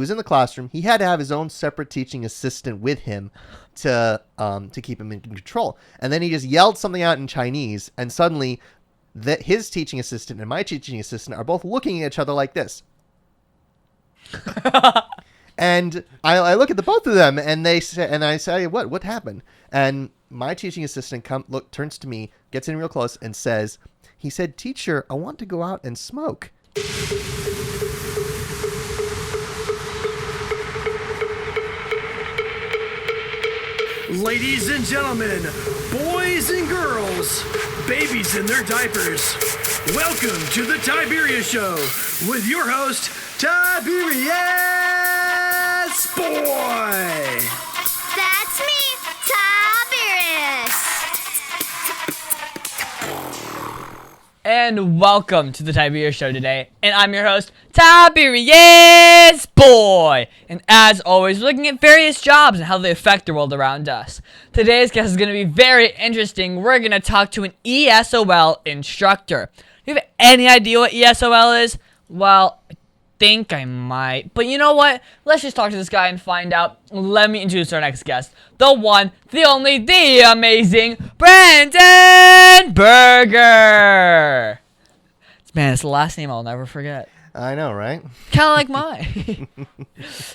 was in the classroom. He had to have his own separate teaching assistant with him to keep him in control. And then he just yelled something out in Chinese, and suddenly his teaching assistant and my teaching assistant are both looking at each other like this. And I look at the both of them, and I say, what happened? And my teaching assistant turns to me, gets in real close, and says, he said, "Teacher, I want to go out and smoke." Ladies and gentlemen, boys and girls, babies in their diapers, welcome to the Tiberius Show with your host, Tiberius Boy. That's me, Tiberius. And welcome to the Tiberius Show today. And I'm your host, Tiberius Boy. And as always, we're looking at various jobs and how they affect the world around us. Today's guest is going to be very interesting. We're going to talk to an ESOL instructor. Do you have any idea what ESOL is? Well, I think I might. But you know what? Let's just talk to this guy and find out. Let me introduce our next guest. The one, the only, the amazing Brandon Berger. Man, it's the last name I'll never forget. I know, right? Kind of like mine.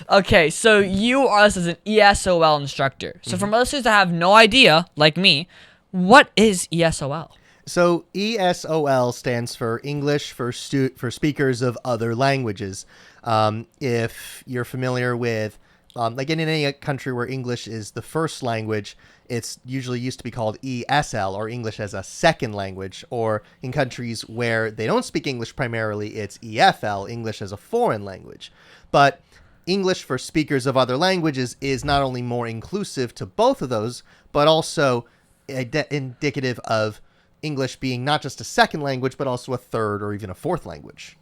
Okay, so you are listed as an ESOL instructor. So for listeners that have no idea, like me, what is ESOL? So ESOL stands for English for speakers of other languages. If you're familiar with, like in any country where English is the first language, it's usually used to be called ESL, or English as a second language. Or in countries where they don't speak English primarily, it's EFL, English as a foreign language. But English for speakers of other languages is not only more inclusive to both of those, but also indicative of English being not just a second language, but also a third or even a fourth language.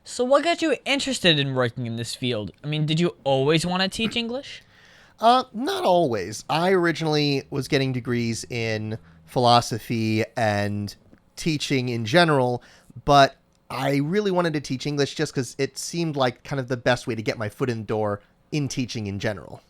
So what got you interested in working in this field? I mean, did you always want to teach English? Not always. I originally was getting degrees in philosophy and teaching in general, but I really wanted to teach English just because it seemed like kind of the best way to get my foot in the door in teaching in general.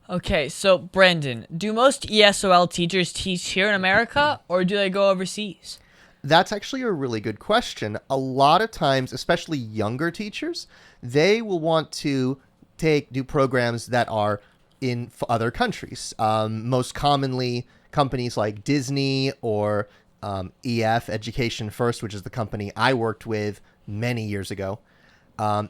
Okay, so Brandon, do most ESOL teachers teach here in America, or do they go overseas? That's actually a really good question. A lot of times, especially younger teachers, they will want to do programs that are in other countries. Most commonly, companies like Disney or EF, Education First, which is the company I worked with many years ago.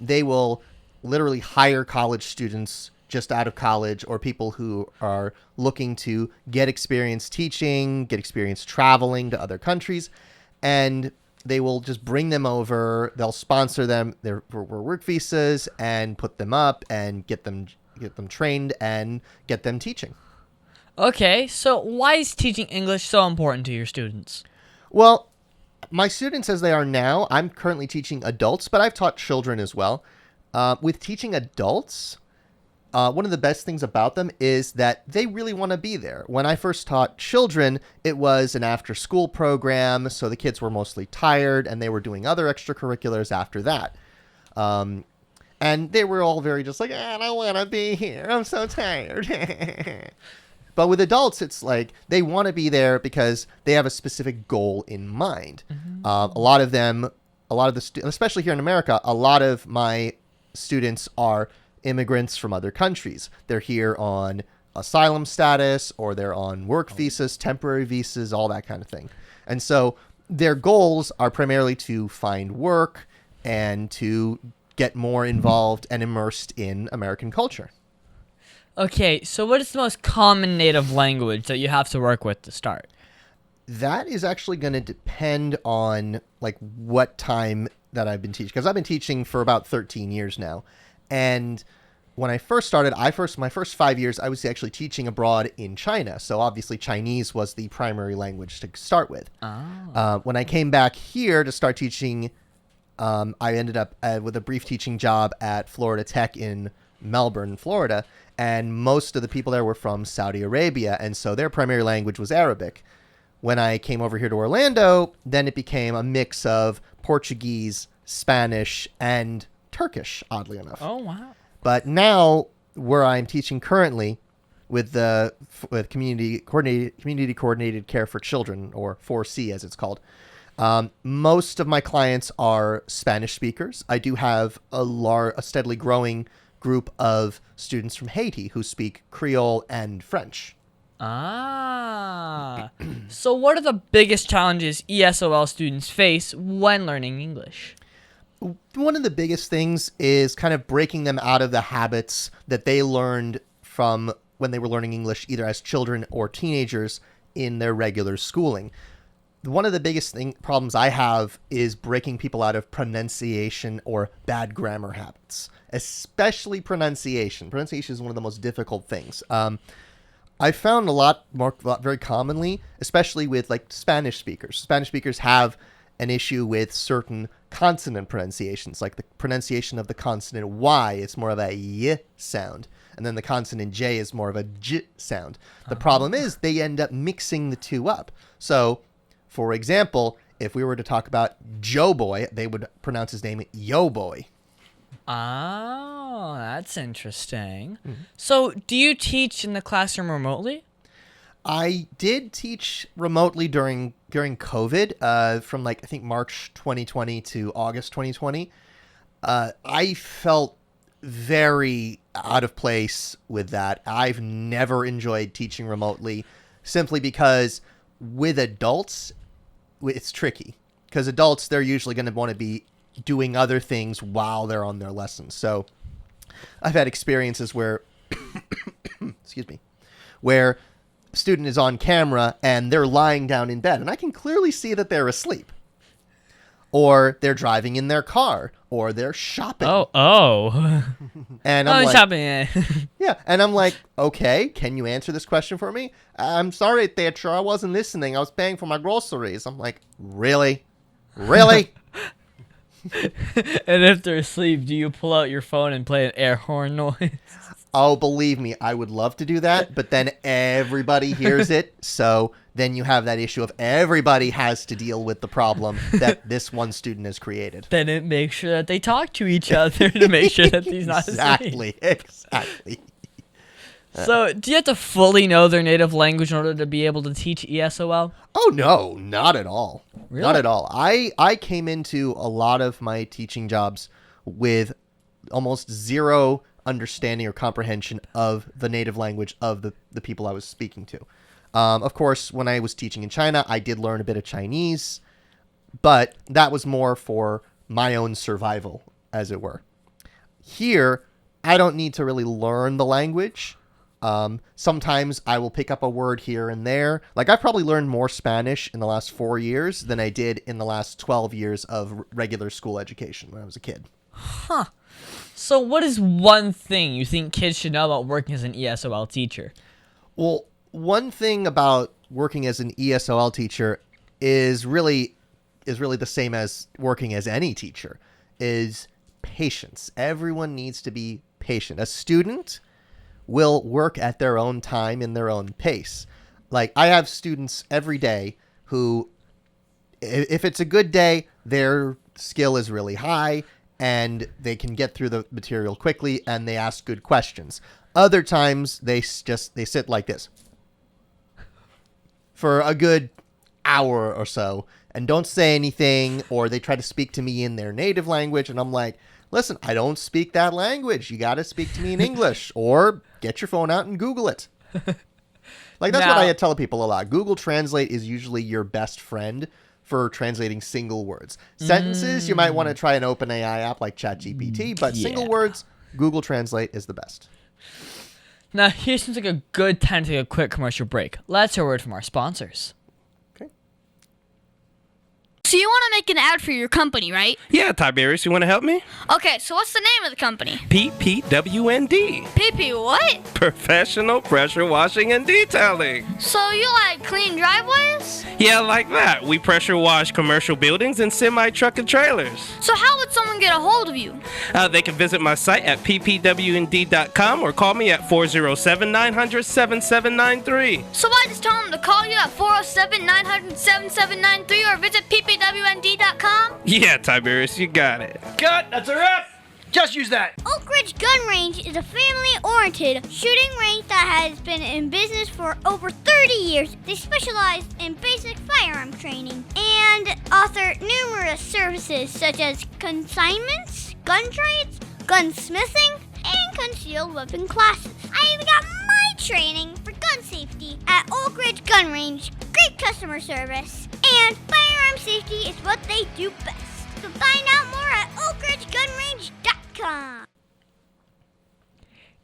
They will literally hire college students just out of college, or people who are looking to get experience teaching, get experience traveling to other countries, and they will just bring them over. They'll sponsor them for work visas and put them up and get them trained and get them teaching. Okay, so why is teaching English so important to your students? Well, my students as they are now, I'm currently teaching adults, but I've taught children as well. With teaching adults, one of the best things about them is that they really want to be there. When I first taught children, it was an after-school program, so the kids were mostly tired, and they were doing other extracurriculars after that. And they were all very just like, I don't want to be here. I'm so tired. But with adults, it's like they want to be there because they have a specific goal in mind. A lot of especially here in America, a lot of my students are immigrants from other countries. They're here on asylum status, or they're on work visas, temporary visas, all that kind of thing. And so their goals are primarily to find work and to get more involved and immersed in American culture. Okay, so what is the most common native language that you have to work with to start? That is actually going to depend on like what time that I've been teaching, because I've been teaching for about 13 years now. And when I first started, my first 5 years, I was actually teaching abroad in China. So obviously Chinese was the primary language to start with. When I came back here to start teaching, I ended up with a brief teaching job at Florida Tech in Melbourne, Florida. And most of the people there were from Saudi Arabia. And so their primary language was Arabic. When I came over here to Orlando, then it became a mix of Portuguese, Spanish, and Turkish, oddly enough. Oh, wow. But now, where I'm teaching currently, with community coordinated care for children, or 4C as it's called, most of my clients are Spanish speakers. I do have a steadily growing group of students from Haiti who speak Creole and French. Ah. So what are the biggest challenges ESOL students face when learning English? One of the biggest things is kind of breaking them out of the habits that they learned from when they were learning English, either as children or teenagers in their regular schooling. One of the biggest problems I have is breaking people out of pronunciation or bad grammar habits, especially pronunciation. Pronunciation is one of the most difficult things. I found very commonly, especially with like Spanish speakers. Spanish speakers have an issue with certain consonant pronunciations, like the pronunciation of the consonant Y. It's more of a Y sound. And then the consonant J is more of a J sound. The problem is they end up mixing the two up. So, for example, if we were to talk about Joe Boy, they would pronounce his name Yo Boy. Oh, that's interesting. Mm-hmm. So, do you teach in the classroom remotely? I did teach remotely during COVID, from I think March 2020 to August 2020. I felt very out of place with that. I've never enjoyed teaching remotely, simply because with adults, it's tricky. Because adults, they're usually going to want to be doing other things while they're on their lessons. So I've had experiences where, excuse me, where a student is on camera and they're lying down in bed, and I can clearly see that they're asleep. Or they're driving in their car, or they're shopping. Oh. And I'm shopping. Yeah, and I'm like, okay, can you answer this question for me? I'm sorry, teacher, I wasn't listening. I was paying for my groceries. I'm like, really? Really? And if they're asleep, do you pull out your phone and play an air horn noise? Oh, believe me, I would love to do that, but then everybody hears it, so then you have that issue of everybody has to deal with the problem that this one student has created. Then it makes sure that they talk to each other to make sure that he's not asleep. Exactly. So, do you have to fully know their native language in order to be able to teach ESOL? Oh, no, not at all. Really? Not at all. I came into a lot of my teaching jobs with almost zero understanding or comprehension of the native language of the people I was speaking to. Of course, when I was teaching in China, I did learn a bit of Chinese, but that was more for my own survival, as it were. Here, I don't need to really learn the language. Sometimes I will pick up a word here and there. Like, I've probably learned more Spanish in the last 4 years than I did in the last 12 years of regular school education when I was a kid. Huh. So what is one thing you think kids should know about working as an ESOL teacher? Well, one thing about working as an ESOL teacher is really the same as working as any teacher, is patience. Everyone needs to be patient. A student will work at their own time in their own pace. Like, I have students every day who, if it's a good day, their skill is really high and they can get through the material quickly and they ask good questions. Other times they sit like this for a good hour or so and don't say anything, or they try to speak to me in their native language, and I'm like, listen, I don't speak that language. You got to speak to me in English, or get your phone out and Google it. Like, that's what I tell people a lot. Google Translate is usually your best friend for translating single words. Sentences, you might want to try an OpenAI app like ChatGPT, but single words, Google Translate is the best. Now, here seems like a good time to take a quick commercial break. Let's hear a word from our sponsors. Okay. So you want to make an ad for your company, right? Yeah, Tiberius, you want to help me? Okay, so what's the name of the company? PPWND. PP what? Professional Pressure Washing and Detailing. So you like clean driveways? Yeah, like that. We pressure wash commercial buildings and semi-truck and trailers. So how would someone get a hold of you? They can visit my site at ppwnd.com or call me at 407-900-7793. So I just tell them to call you at 407-900-7793 or visit ppwnd.com? Yeah, Tiberius, you got it. Cut! That's a wrap! Just use that. Oak Ridge Gun Range is a family-oriented shooting range that has been in business for over 30 years. They specialize in basic firearm training and offer numerous services such as consignments, gun trades, gunsmithing, and concealed weapon classes. I even got my training for gun safety at Oak Ridge Gun Range. Great customer service, and firearm safety is what they do best. So find out more at oakridgegunrange.com.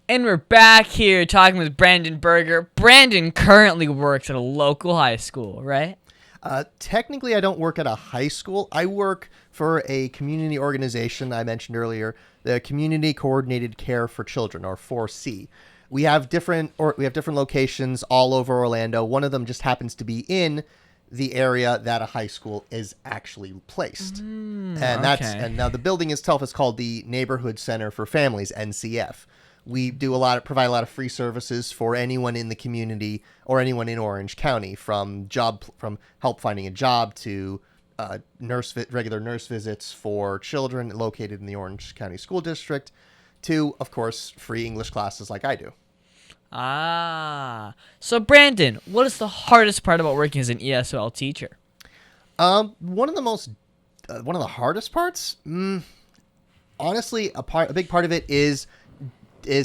And we're back here talking with Brandon Berger. Brandon currently works at a local high school, right? Technically, I don't work at a high school. I work for a community organization I mentioned earlier, the Community Coordinated Care for Children, or 4C. We have different locations all over Orlando. One of them just happens to be in the area that a high school is actually placed. And now the building itself is called the Neighborhood Center for Families, NCF. We provide a lot of free services for anyone in the community or anyone in Orange County, from help finding a job to regular nurse visits for children located in the Orange County School District, to, of course, free English classes like I do. So Brandon, what is the hardest part about working as an ESOL teacher? One of the hardest parts, honestly, a big part of it is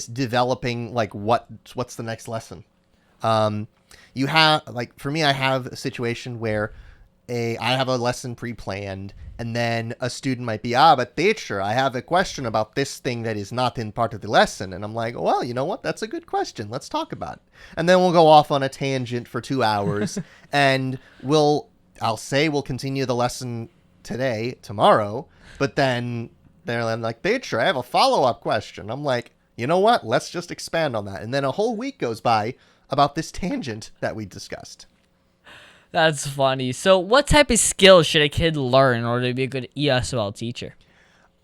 developing what's the next lesson. You have, for me, I have a situation where I have a lesson pre-planned, and then a student might be, but teacher, I have a question about this thing that is not in part of the lesson. And I'm like, well, you know what? That's a good question. Let's talk about it. And then we'll go off on a tangent for 2 hours, and I'll say we'll continue the lesson tomorrow, but then they're like, teacher, I have a follow-up question. I'm like, you know what? Let's just expand on that. And then a whole week goes by about this tangent that we discussed. That's funny. So what type of skills should a kid learn in order to be a good ESOL teacher?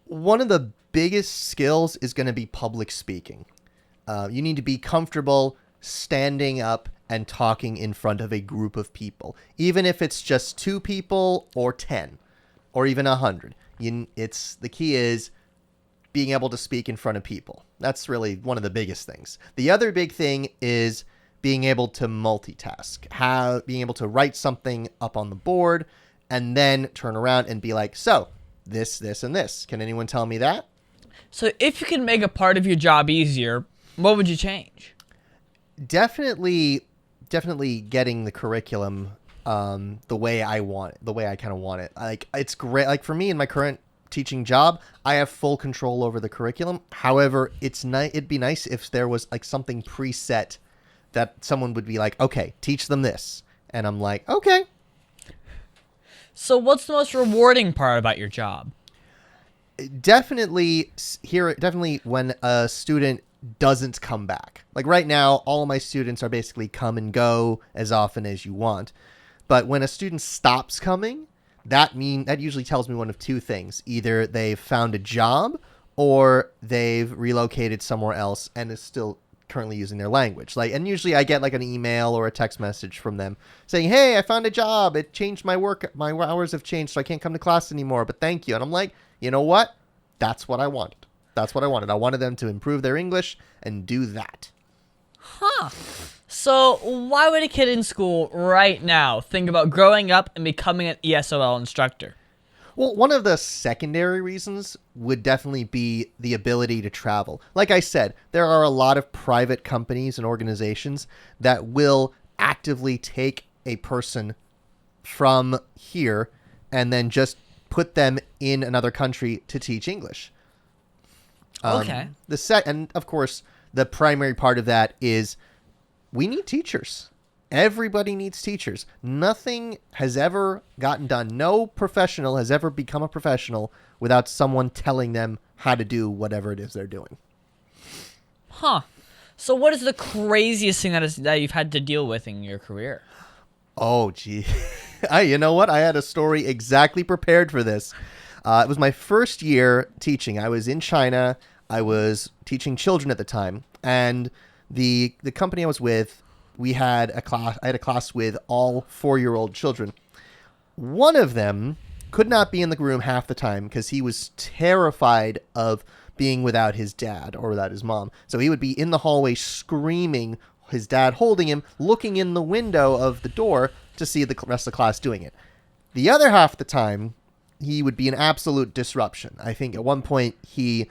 One of the biggest skills is going to be public speaking. You need to be comfortable standing up and talking in front of a group of people, even if it's just 2 people or 10 or even 100. The key is being able to speak in front of people. That's really one of the biggest things. The other big thing is being able to multitask, being able to write something up on the board and then turn around and be like, so this, and this. Can anyone tell me that? So if you can make a part of your job easier, what would you change? Definitely getting the curriculum the way I want it, the way I kind of want it. It's great. Like for me in my current teaching job, I have full control over the curriculum. However, it'd be nice if there was something preset that someone would be like, okay, teach them this. And I'm like, okay. So what's the most rewarding part about your job? Definitely when a student doesn't come back. Like right now, all of my students are basically come and go as often as you want. But when a student stops coming, that usually tells me one of 2 things. Either they've found a job or they've relocated somewhere else and is still currently using their language. And usually I get an email or a text message from them saying, hey, I found a job. It changed my hours have changed, so I can't come to class anymore, but thank you. And I'm like, you know what? That's what I wanted. I wanted them to improve their English and do that. So why would a kid in school right now think about growing up and becoming an ESOL instructor? Well, one of the secondary reasons would definitely be the ability to travel. Like I said, there are a lot of private companies and organizations that will actively take a person from here and then just put them in another country to teach English. Okay. And of course, the primary part of that is we need teachers. Everybody needs teachers. Nothing has ever gotten done. No professional has ever become a professional without someone telling them how to do whatever it is they're doing. So what is the craziest thing that you've had to deal with in your career? Oh, gee. You know what? I had a story exactly prepared for this. It was my first year teaching. I was in China. I was teaching children at the time. And the company I was with, I had a class with all 4-year-old children. One of them could not be in the room half the time because he was terrified of being without his dad or without his mom. So he would be in the hallway screaming, his dad holding him, looking in the window of the door to see the rest of the class doing it. The other half of the time, he would be an absolute disruption. I think at one point he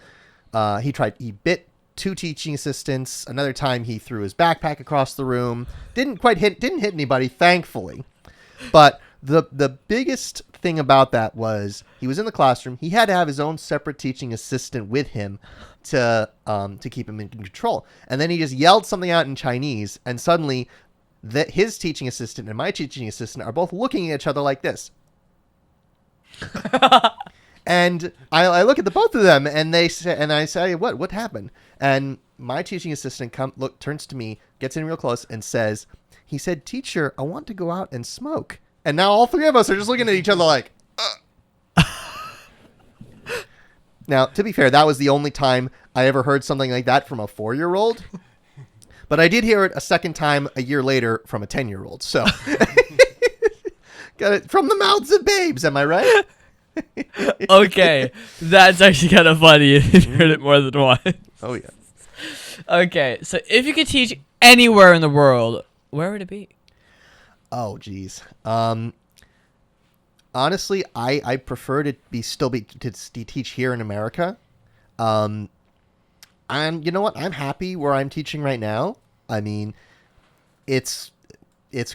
bit 2 teaching assistants. Another time he threw his backpack across the room. Didn't hit anybody, thankfully. But the biggest thing about that was he was in the classroom. He had to have his own separate teaching assistant with him to keep him in control. And then he just yelled something out in Chinese, and suddenly his teaching assistant and my teaching assistant are both looking at each other like this. And I look at the both of them, and I say, what happened? And my teaching assistant turns to me, gets in real close, and says, he said, "Teacher, I want to go out and smoke." And now all 3 of us are just looking at each other like, Now, to be fair, that was the only time I ever heard something like that from a 4-year-old. But I did hear it a second time a year later from a 10-year-old. So, got it from the mouths of babes. Am I right? Okay, that's actually kind of funny if you heard it more than once. Oh, yeah. Okay, so if you could teach anywhere in the world, where would it be? Oh, geez. Honestly, I prefer to teach here in America. And you know what? I'm happy where I'm teaching right now. I mean, it's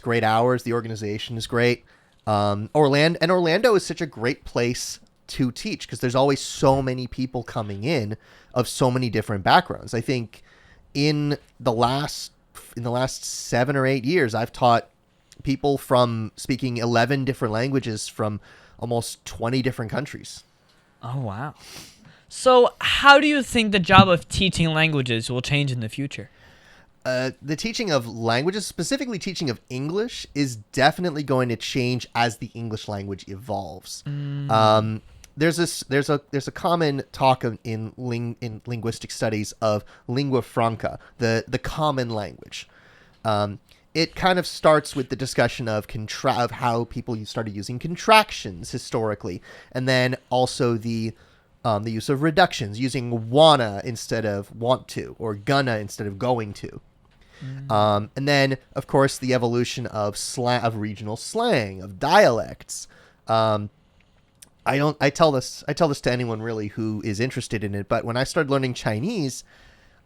great hours. The organization is great. Orlando is such a great place to teach because there's always so many people coming in of so many different backgrounds. I think in the last 7 or 8 years, I've taught people from speaking 11 different languages from almost 20 different countries. Oh, wow. So how do you think the job of teaching languages will change in the future? The teaching of languages, specifically teaching of English, is definitely going to change as the English language evolves. There's a common talk in linguistic studies of lingua franca, the common language. It kind of starts with the discussion of how people started using contractions historically, and then also the use of reductions, using wanna instead of want to, or gonna instead of going to. And then, of course, the evolution of regional slang, of dialects. I tell this to anyone really who is interested in it, but when I started learning Chinese,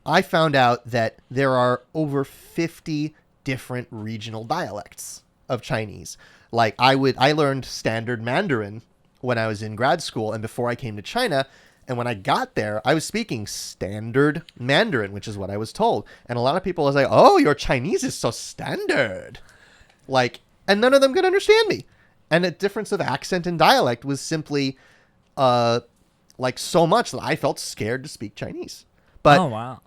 I found out that there are over 50 different regional dialects of Chinese. Like I learned standard Mandarin when I was in grad school and before I came to China. And when I got there, I was speaking standard Mandarin, which is what I was told. And a lot of people was like, "Oh, your Chinese is so standard." And none of them could understand me. And the difference of accent and dialect was simply so much that I felt scared to speak Chinese. But oh, wow.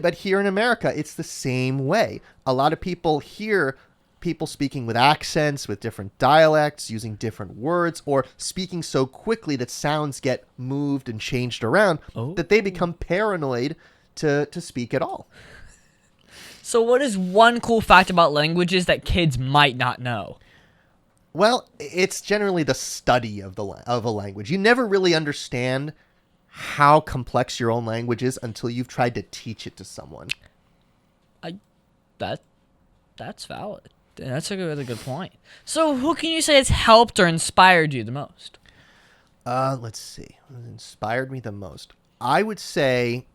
But here in America, it's the same way. A lot of people hear people speaking with accents, with different dialects, using different words, or speaking so quickly that sounds get moved and changed around that they become paranoid to speak at all. So what is one cool fact about languages that kids might not know? Well, it's generally the study of a language. You never really understand how complex your own language is until you've tried to teach it to someone. That's valid. That's a really good point. So who can you say has helped or inspired you the most? Let's see. What inspired me the most? I would say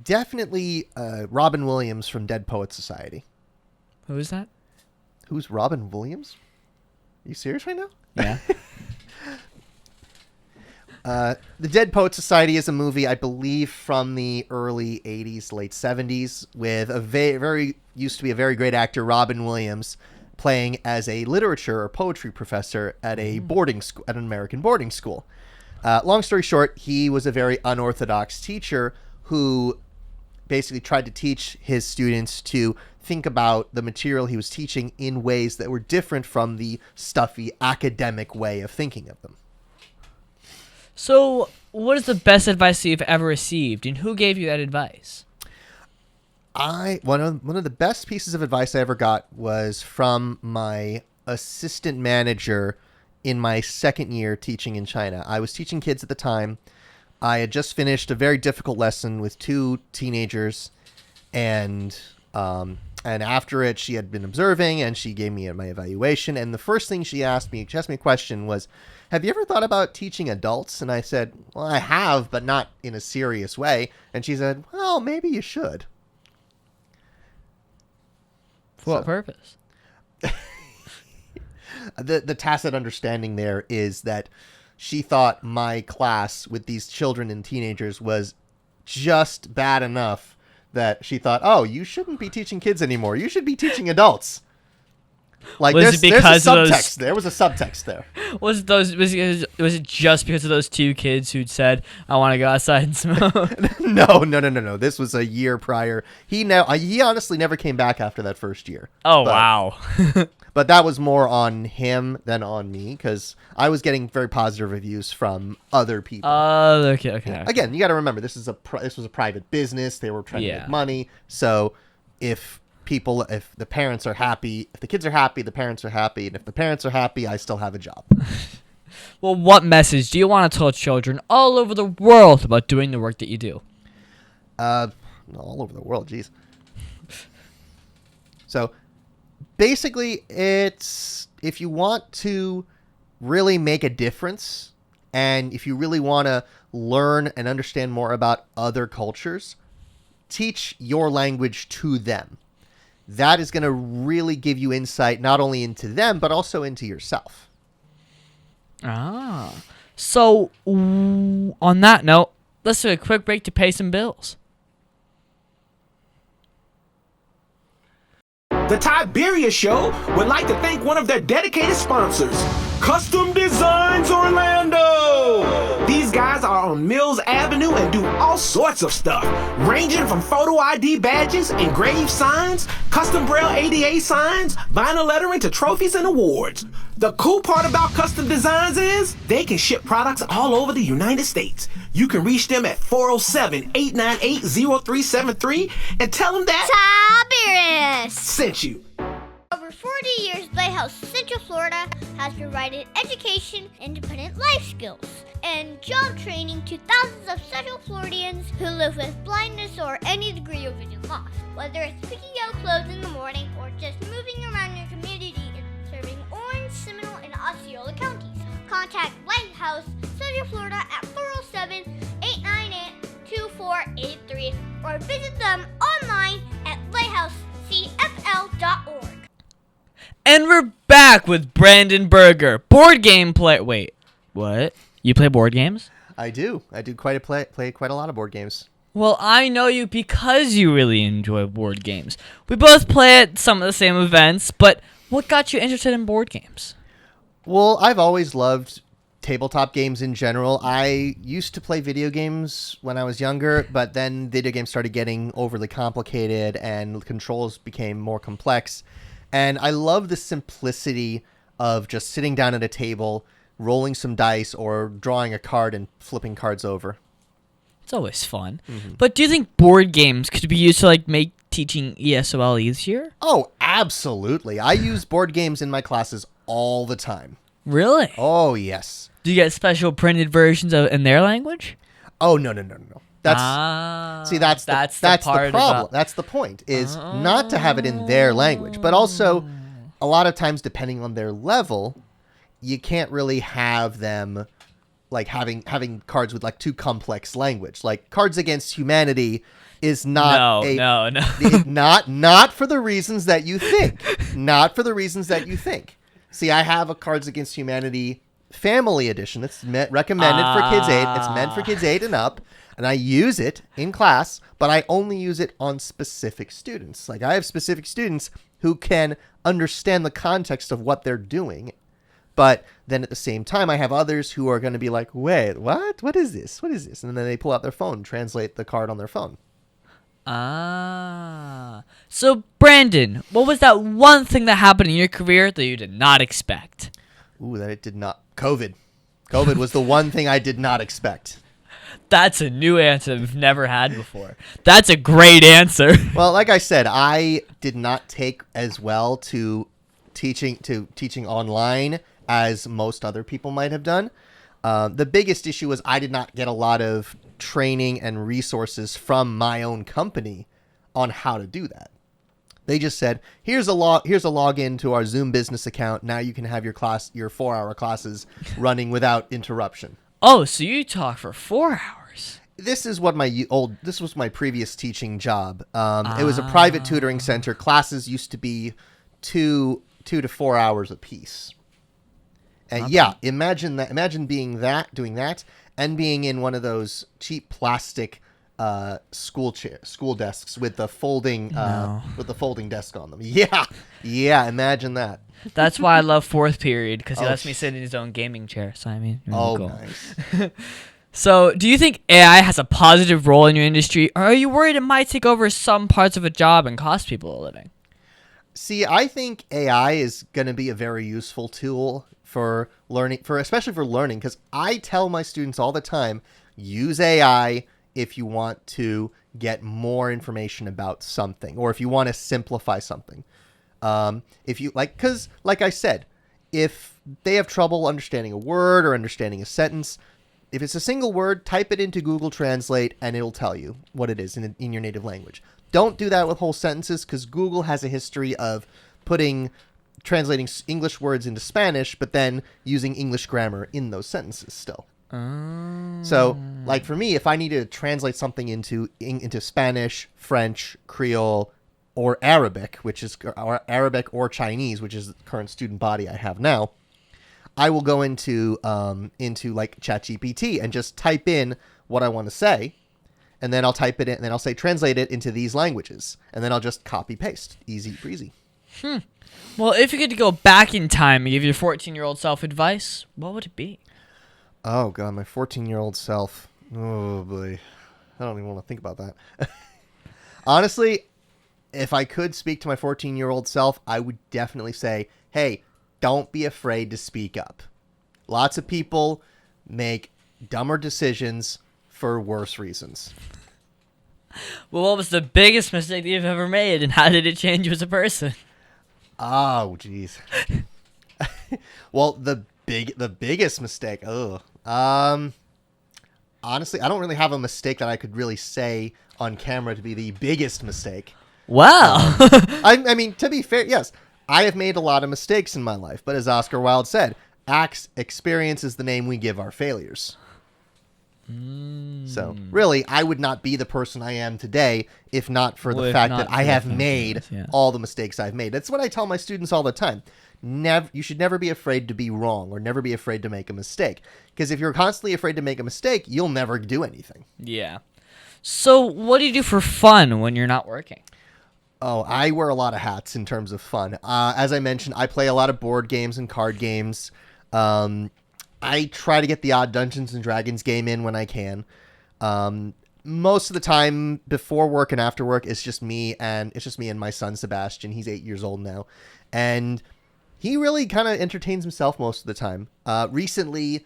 definitely Robin Williams from Dead Poets Society. Who is that? Who's Robin Williams? Are you serious right now? Yeah. The Dead Poets Society is a movie, I believe, from the early 80s, late 70s, with a used to be a very great actor, Robin Williams, playing as a literature or poetry professor at a boarding school, at an American boarding school. Long story short, he was a very unorthodox teacher who basically tried to teach his students to think about the material he was teaching in ways that were different from the stuffy academic way of thinking of them. So, what is the best advice you've ever received, and who gave you that advice? One of the best pieces of advice I ever got was from my assistant manager in my second year teaching in China. I was teaching kids at the time. I had just finished a very difficult lesson with 2 teenagers, and after it, she had been observing, and she gave me my evaluation. And the first thing she asked me a question was, "Have you ever thought about teaching adults?" And I said, "Well, I have, but not in a serious way." And she said, "Well, maybe you should." For what purpose? The tacit understanding there is that she thought my class with these children and teenagers was just bad enough that she thought, "Oh, you shouldn't be teaching kids anymore. You should be teaching adults." Like, Was it because there's a of those- subtext. There was a subtext there. Was it just because of those 2 kids who'd said, "I want to go outside and smoke"? No. This was a year prior. He honestly never came back after that first year. Oh, But- wow. But that was more on him than on me, because I was getting very positive reviews from other people. Okay. Again, you got to remember, this was a private business. They were trying to Yeah. make money. So if the parents are happy, if the kids are happy, the parents are happy, and if the parents are happy, I still have a job. Well, what message do you want to tell children all over the world about doing the work that you do? All over the world, geez. So basically, it's if you want to really make a difference, and if you really want to learn and understand more about other cultures, teach your language to them. That is going to really give you insight not only into them, but also into yourself. So, on that note, let's do a quick break to pay some bills. The Tiberius Show would like to thank one of their dedicated sponsors, Custom Designs Orlando. These guys are on Mills Avenue and do all sorts of stuff, ranging from photo ID badges, engraved signs, custom braille ADA signs, vinyl lettering to trophies and awards. The cool part about Custom Designs is they can ship products all over the United States. You can reach them at 407-898-0373 and tell them that Tiberius! sent you. Over 40 years, Lighthouse Central Florida has provided education, independent life skills, and job training to thousands of Central Floridians who live with blindness or any degree of vision loss. Whether it's picking out clothes in the morning or just moving around your community and serving Orange, Seminole, and Osceola counties, contact Lighthouse Central Florida at 407-898-2483 or visit them online at lighthousecfl.org. And we're back with Brandon Berger, board game play. Wait, what? You play board games? I do. I do play quite a lot of board games. Well, I know you because you really enjoy board games. We both play at some of the same events, but what got you interested in board games? Well, I've always loved tabletop games in general. I used to play video games when I was younger, but then video games started getting overly complicated and the controls became more complex. And I love the simplicity of just sitting down at a table, rolling some dice, or drawing a card and flipping cards over. It's always fun. But do you think board games could be used to make teaching ESOL easier? Oh, absolutely. I use board games in my classes all the time. Really? Oh, yes. Do you get special printed versions in their language? Oh, no. That's that's the part problem. about- That's the point, is not to have it in their language, but also a lot of times, depending on their level, you can't really have them having cards with too complex language. Like Cards Against Humanity is not No. not for the reasons that you think. Not for the reasons that you think. See, I have a Cards Against Humanity Family Edition. It's recommended for kids 8. It's meant for kids 8 and up. And I use it in class, but I only use it on specific students. I have specific students who can understand the context of what they're doing. But then at the same time, I have others who are going to be like, wait, what? What is this? What is this? And then they pull out their phone, translate the card on their phone. So, Brandon, what was that one thing that happened in your career that you did not expect? Ooh, that it did not. COVID. COVID was the one thing I did not expect. That's a new answer we've never had before. That's a great answer. Well, like I said, I did not take as well to teaching online as most other people might have done. The biggest issue was I did not get a lot of training and resources from my own company on how to do that. They just said, here's a login to our Zoom business account. Now you can have your 4-hour classes running without interruption. Oh, so you talk for 4 hours. This is what this was my previous teaching job. It was a private tutoring center. Classes used to be 2 to 4 hours a piece. And imagine that. Imagine doing that, and being in one of those cheap plastic school desks with the folding desk on them. Yeah. Imagine that. That's why I love fourth period, because he lets me sit in his own gaming chair. So I mean, really cool. Nice. So, do you think AI has a positive role in your industry, or are you worried it might take over some parts of a job and cost people a living? See, I think AI is going to be a very useful tool for learning, especially for learning, because I tell my students all the time, use AI if you want to get more information about something, or if you want to simplify something. Because like I said, if they have trouble understanding a word or understanding a sentence, if it's a single word, type it into Google Translate and it'll tell you what it is in your native language. Don't do that with whole sentences, because Google has a history of translating English words into Spanish, but then using English grammar in those sentences still. So, like for me, if I need to translate something into Spanish, French, Creole, or Arabic, Arabic or Chinese, which is the current student body I have now, I will go into like ChatGPT and just type in what I want to say, and then I'll type it in, and then I'll say translate it into these languages, and then I'll just copy paste, easy breezy. Well, if you could go back in time and give your 14-year-old self advice, what would it be? Oh god, my 14-year-old self. Oh boy, I don't even want to think about that. Honestly, if I could speak to my 14-year-old self, I would definitely say, hey, don't be afraid to speak up. Lots of people make dumber decisions for worse reasons. Well, what was the biggest mistake that you've ever made, and how did it change you as a person? Oh, jeez. Well, the biggest mistake. Honestly, I don't really have a mistake that I could really say on camera to be the biggest mistake. Wow. I mean, to be fair, yes, I have made a lot of mistakes in my life, but as Oscar Wilde said, experience is the name we give our failures. So, really, I would not be the person I am today if not for the fact that I have made all the mistakes I've made. That's what I tell my students all the time. You should never be afraid to be wrong, or never be afraid to make a mistake. Because if you're constantly afraid to make a mistake, you'll never do anything. Yeah. So, what do you do for fun when you're not working? Oh, I wear a lot of hats in terms of fun. As I mentioned, I play a lot of board games and card games. I try to get the odd Dungeons and Dragons game in when I can. Most of the time, before work and after work, it's just me and my son Sebastian. He's 8 years old now, and he really kind of entertains himself most of the time. Recently,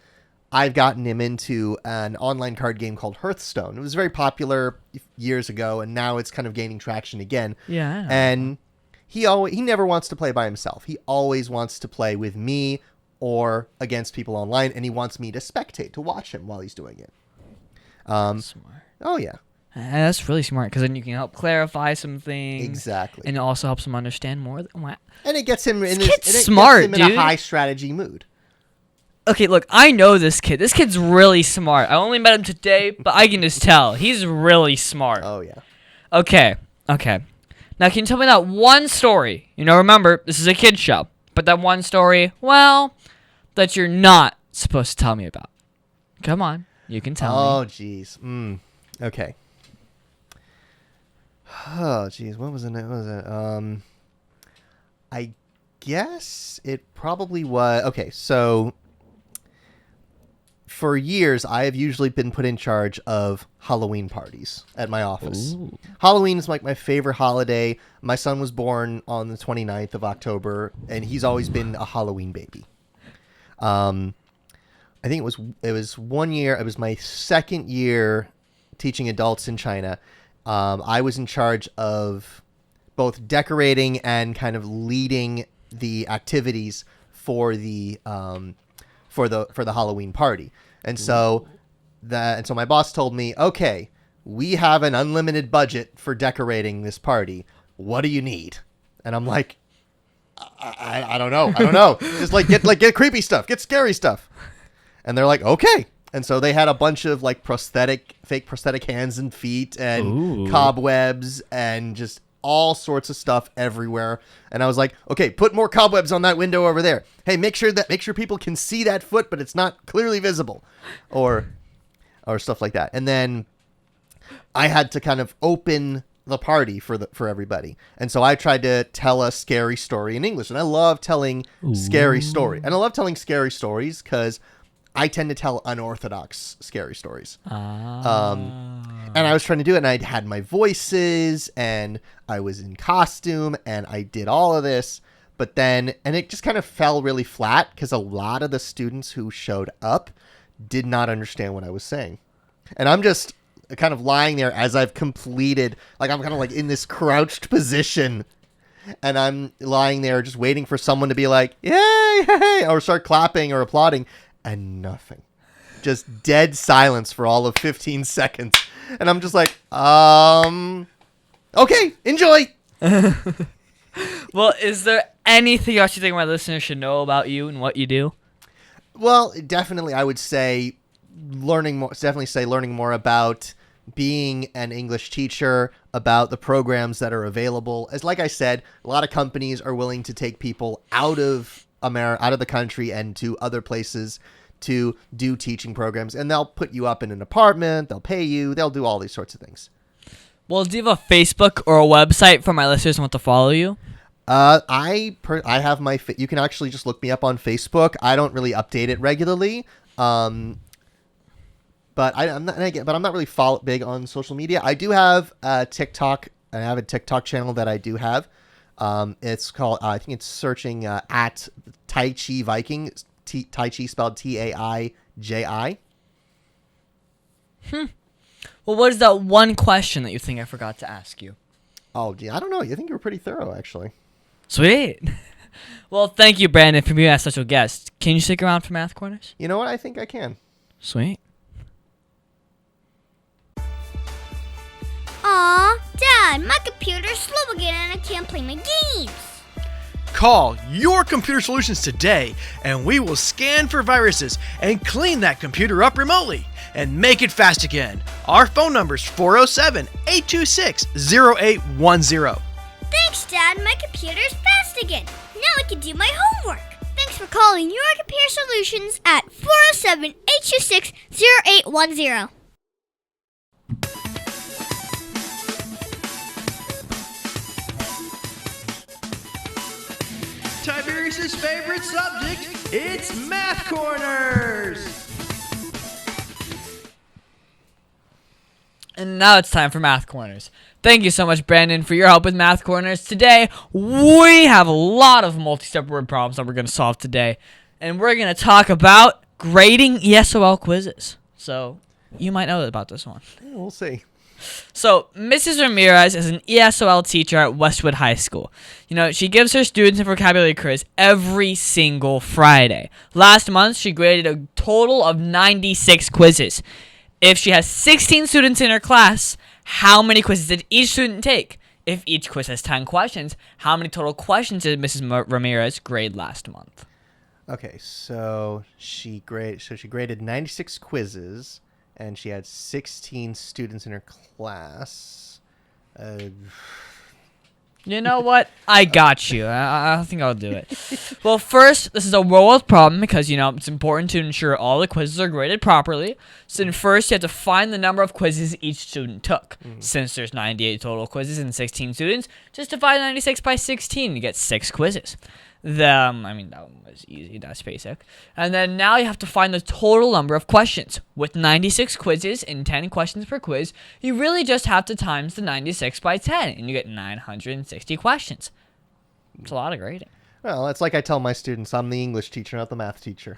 I've gotten him into an online card game called Hearthstone. It was very popular years ago, and now it's kind of gaining traction again. Yeah. And he never wants to play by himself. He always wants to play with me or against people online, and he wants me to spectate, to watch him while he's doing it. Smart. Oh, yeah. That's really smart, because then you can help clarify some things. Exactly. And it also helps him understand more. And it gets him in a high strategy mood. Okay, look, I know this kid. This kid's really smart. I only met him today, but I can just tell. He's really smart. Oh, yeah. Okay. Now, can you tell me that one story? Remember, this is a kid's show. But that one story, that you're not supposed to tell me about. Come on. You can tell me. Oh, jeez. Okay. Oh, jeez. What was it? I guess it probably was... Okay, so... For years, I have usually been put in charge of Halloween parties at my office. Ooh. Halloween is like my favorite holiday. My son was born on the 29th of October, and he's always been a Halloween baby. I think it was 1 year. It was my second year teaching adults in China. I was in charge of both decorating and kind of leading the activities for the Halloween party. And so my boss told me, okay, we have an unlimited budget for decorating this party. What do you need? And I'm like, I don't know. Just get creepy stuff, get scary stuff. And they're like, okay. And so they had a bunch of like fake prosthetic hands and feet and cobwebs and just all sorts of stuff everywhere. And I was like, okay, put more cobwebs on that window over there. Hey, make sure people can see that foot, but it's not clearly visible, or stuff like that. And then I had to kind of open the party for everybody. And so I tried to tell a scary story in English. And I love telling scary stories. And I love telling scary stories because I tend to tell unorthodox scary stories. And I was trying to do it, and I had my voices, and I was in costume, and I did all of this. But then, and it just kind of fell really flat because a lot of the students who showed up did not understand what I was saying. And I'm just kind of lying there as I've completed, like I'm kind of like in this crouched position, and I'm lying there just waiting for someone to be like, yay, hey, or start clapping or applauding. And nothing. Just dead silence for all of 15 seconds. And I'm just like, okay, enjoy. Well, is there anything else you think my listeners should know about you and what you do? Well, definitely, I would say learning more about being an English teacher, about the programs that are available. As like I said, a lot of companies are willing to take people out of the country and to other places to do teaching programs, and they'll put you up in an apartment, they'll pay you, they'll do all these sorts of things. Well, do you have a Facebook or a website for my listeners who want to follow you? I have you can actually just look me up on Facebook. I don't really update it regularly. But I'm not really big on social media. I do have TikTok. I have a TikTok channel that I do have. It's called, I think it's searching at Tai Chi Viking. Tai Chi spelled Taiji. Well, what is that one question that you think I forgot to ask you? Oh, gee, I don't know. You think you were pretty thorough, actually. Sweet. Well, thank you, Brandon, for being a special guest. Can you stick around for Math Corners? You know what? I think I can. Sweet. Aw, Dad, my computer's slow again and I can't play my games. Call your computer solutions today, and we will scan for viruses and clean that computer up remotely and make it fast again. Our phone number is 407-826-0810. Thanks, Dad. My computer's fast again. Now I can do my homework. Thanks for calling your computer solutions at 407-826-0810. Tiberius' favorite subject, it's Math Corners! And now it's time for Math Corners. Thank you so much, Brandon, for your help with Math Corners. Today, we have a lot of multi-step word problems that we're going to solve today. And we're going to talk about grading ESOL quizzes. So, you might know about this one. Yeah, we'll see. So, Mrs. Ramirez is an ESOL teacher at Westwood High School. You know, she gives her students a vocabulary quiz every single Friday. Last month, she graded a total of 96 quizzes. If she has 16 students in her class, how many quizzes did each student take? If each quiz has 10 questions, how many total questions did Mrs. Ramirez grade last month? Okay, so she graded 96 quizzes, and she had 16 students in her class. You know what? I got you. I think I'll do it. Well, first, this is a real-world problem because, you know, it's important to ensure all the quizzes are graded properly. So then first, you have to find the number of quizzes each student took. Since there's 98 total quizzes and 16 students, just divide 96 by 16. You get 6 quizzes. That one was easy. That's basic. And then now you have to find the total number of questions. With 96 quizzes and 10 questions per quiz, you really just have to times the 96 by 10, and you get 960 questions. It's a lot of grading. Well, it's like I tell my students, I'm the English teacher, not the math teacher.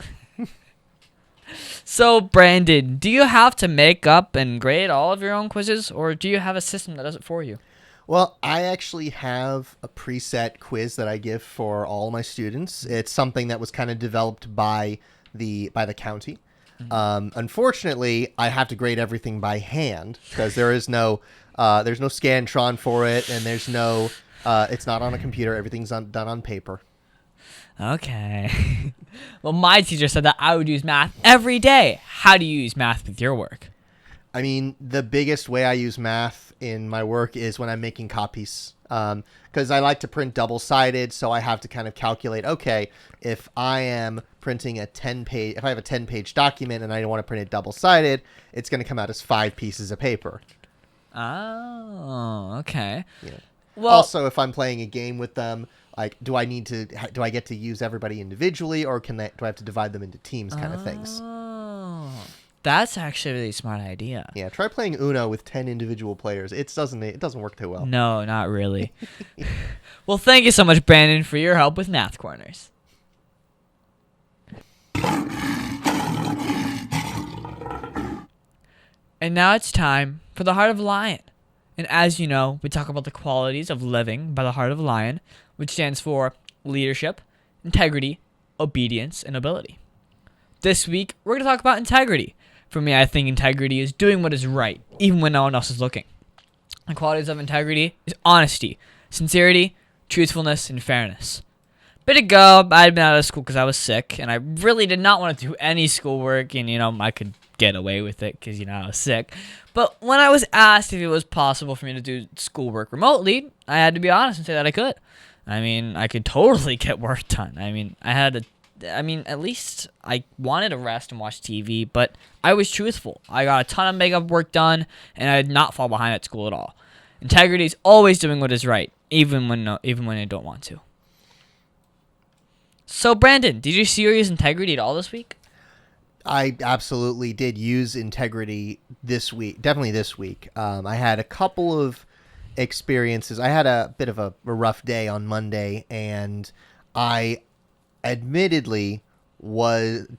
So, Brandon, do you have to make up and grade all of your own quizzes, or do you have a system that does it for you? Well, I actually have a preset quiz that I give for all my students. It's something that was kind of developed by the county. Unfortunately, I have to grade everything by hand because there's no Scantron for it, and there's no it's not on a computer. Everything's done on paper. Okay. Well, my teacher said that I would use math every day. How do you use math with your work? I mean, the biggest way I use math in my work is when I'm making copies. Because I like to print double-sided, so I have to kind of calculate, okay, if I am printing if I have a 10-page document and I want to print it double-sided, it's going to come out as 5 pieces of paper. Oh, okay. Yeah. Well, Also, if I'm playing a game with them, like, do I get to use everybody individually, or do I have to divide them into teams kind of things? Oh, that's actually a really smart idea. Yeah, try playing Uno with 10 individual players. It doesn't work too well. No, not really. Well, thank you so much, Brandon, for your help with Math Corners. And now it's time for the Heart of a Lion. And as you know, we talk about the qualities of living by the Heart of a Lion, which stands for leadership, integrity, obedience, and ability. This week, we're going to talk about integrity. For me, I think integrity is doing what is right, even when no one else is looking. The qualities of integrity is honesty, sincerity, truthfulness, and fairness. A bit ago, I had been out of school because I was sick, and I really did not want to do any schoolwork, and, I could get away with it because, I was sick. But when I was asked if it was possible for me to do schoolwork remotely, I had to be honest and say that I could. I could totally get work done. At least I wanted to rest and watch TV, but I was truthful. I got a ton of makeup work done, and I did not fall behind at school at all. Integrity is always doing what is right, even when I don't want to. So, Brandon, did you see or use integrity at all this week? I absolutely did use integrity this week. Definitely this week. I had a couple of experiences. I had a bit of a rough day on Monday, and I admittedly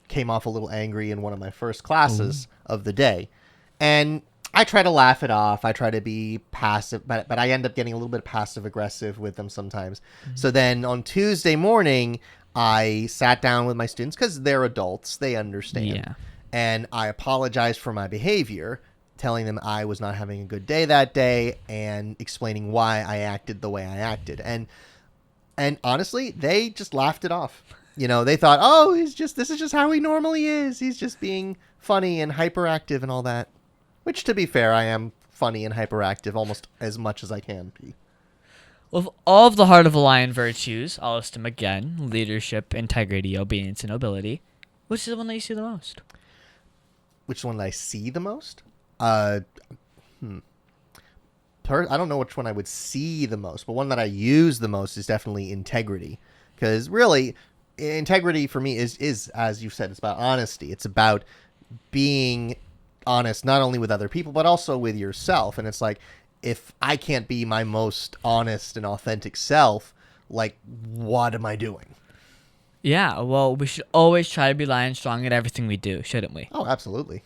came off a little angry in one of my first classes of the day. And I try to laugh it off. I try to be passive, but I end up getting a little bit passive aggressive with them sometimes. So then on Tuesday morning, I sat down with my students because they're adults. They understand. Yeah. And I apologized for my behavior, telling them I was not having a good day that day and explaining why I acted the way I acted. And honestly, they just laughed it off. They thought, oh, this is just how he normally is. He's just being funny and hyperactive and all that. Which, to be fair, I am funny and hyperactive almost as much as I can be. With all of the Heart of a Lion virtues, I'll list them again: leadership, integrity, obedience, and nobility. Which is the one that you see the most? Which one that I see the most? I don't know which one I would see the most, but one that I use the most is definitely integrity. Because really, integrity for me is, as you said, it's about honesty. It's about being honest not only with other people, but also with yourself. And it's like, if I can't be my most honest and authentic self, like, what am I doing? Yeah, well, we should always try to be lion strong at everything we do, shouldn't we? Oh, absolutely.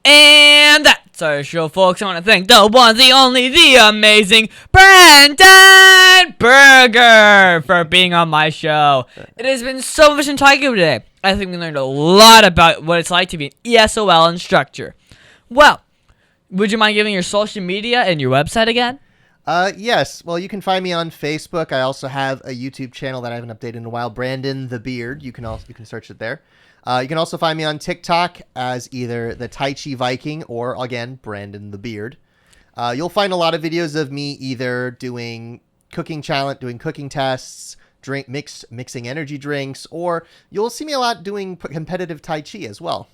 And that's our show, folks. I want to thank the one, the only, the amazing Brandon Berger for being on my show. It has been so much fun talking to you today. I think we learned a lot about what it's like to be an Esol instructor. Well, would you mind giving your social media and your website again? Yes. Well, you can find me on Facebook. I also have a YouTube channel that I haven't updated in a while, Brandon the Beard. You can search it there. You can also find me on TikTok as either the Tai Chi Viking or, again, Brandon the Beard. You'll find a lot of videos of me either doing cooking challenge, doing cooking tests, mixing energy drinks, or you'll see me a lot doing competitive Tai Chi as well.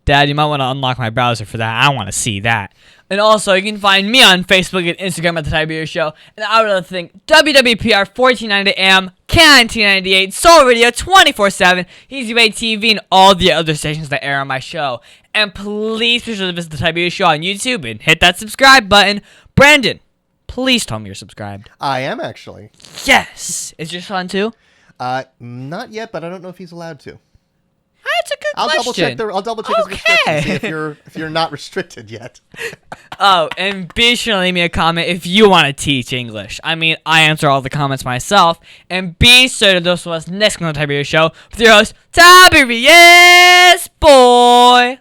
Dad, you might want to unlock my browser for that. I want to see that. And also, you can find me on Facebook and Instagram at The Tiberius Show. And I would like to thank WWPR 1490 AM, K1998, Soul Radio 24/7, EasyWay TV, and all the other stations that air on my show. And please be sure to visit The Tiberius Show on YouTube and hit that subscribe button. Brandon, please tell me you're subscribed. I am, actually. Yes! Is your son too? Not yet, but I don't know if he's allowed to. I That's a good question. I'll double check his restrictions. See Okay. if you're not restricted yet. Oh, and be sure to leave me a comment if you want to teach English. I mean, I answer all the comments myself. And be sure to listen to us next on the Tiberius Show with your host, Tiberius Boy.